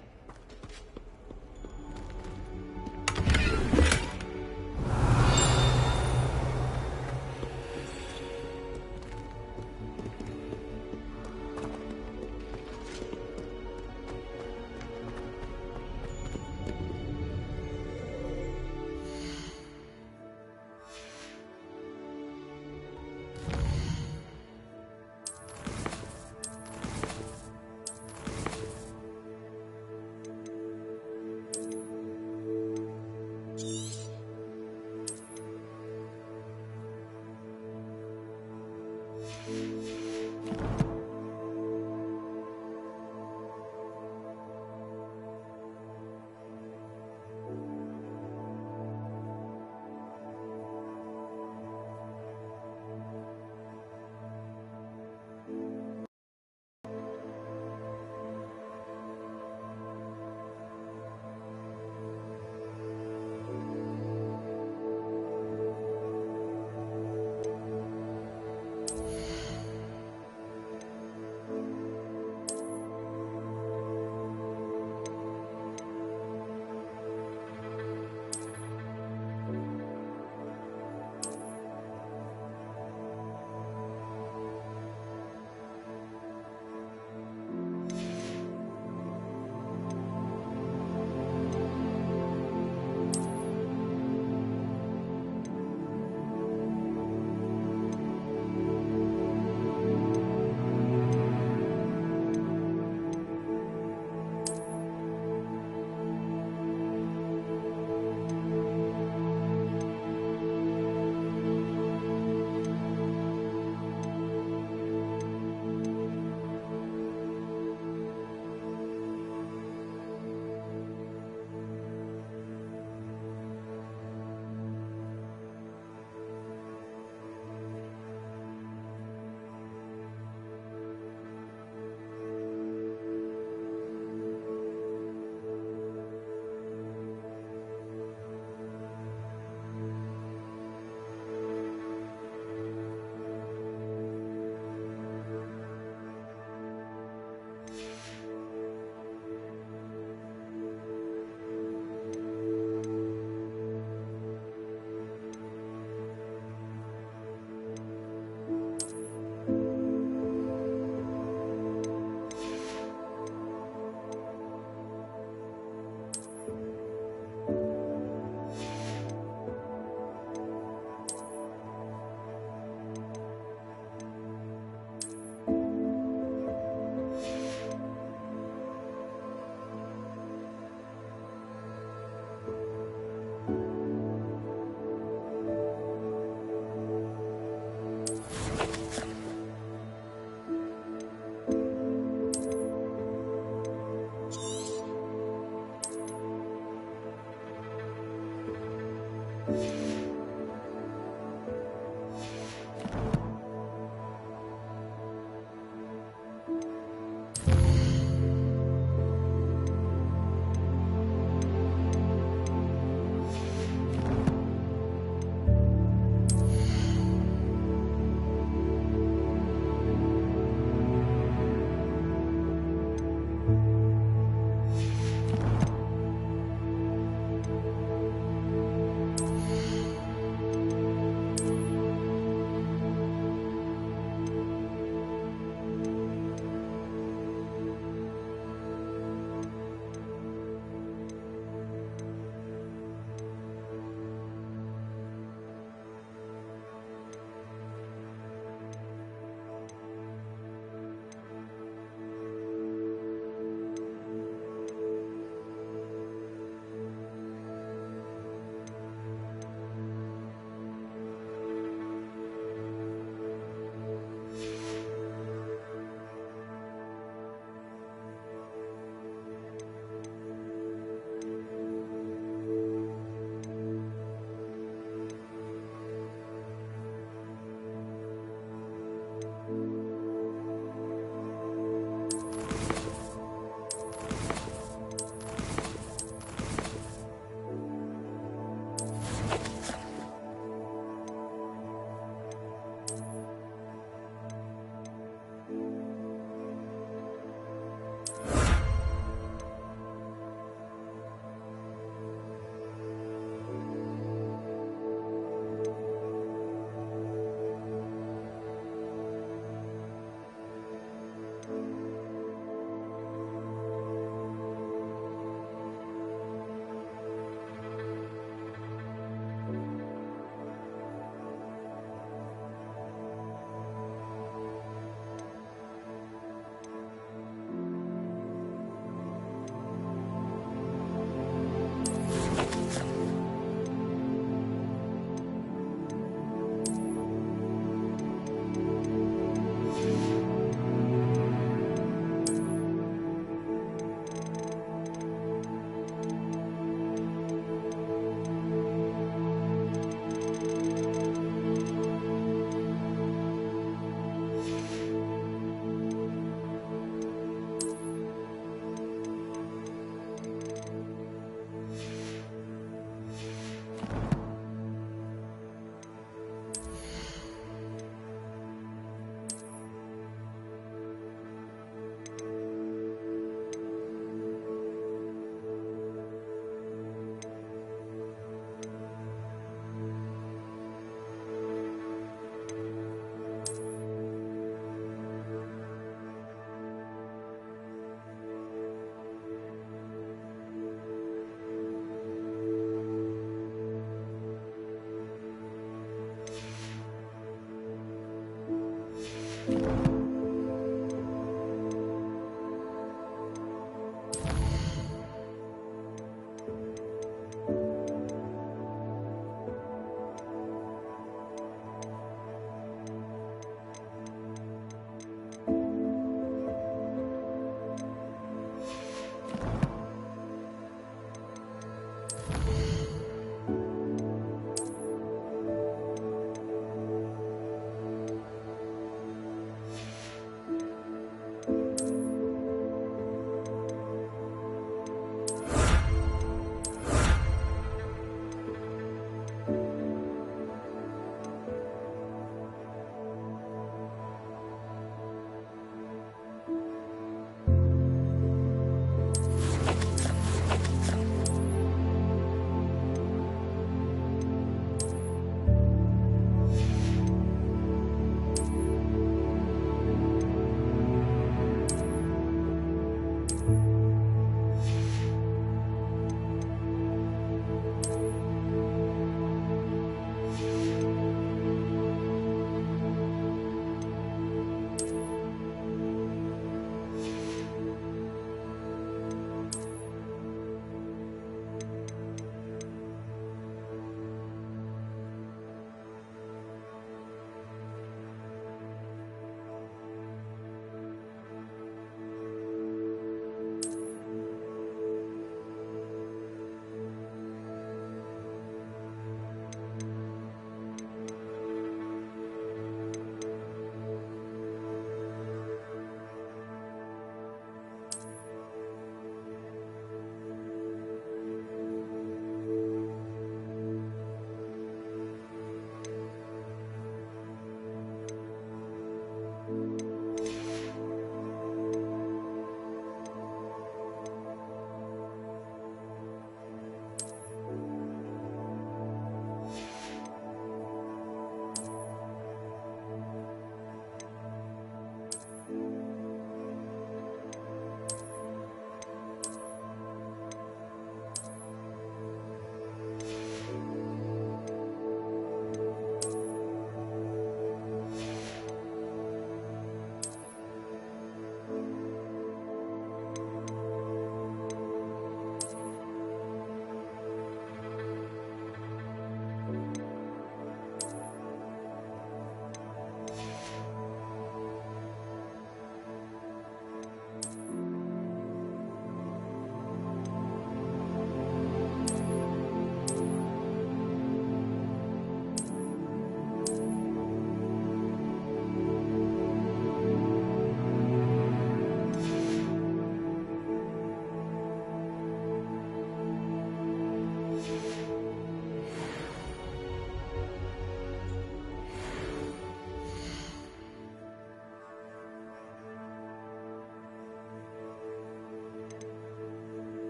you.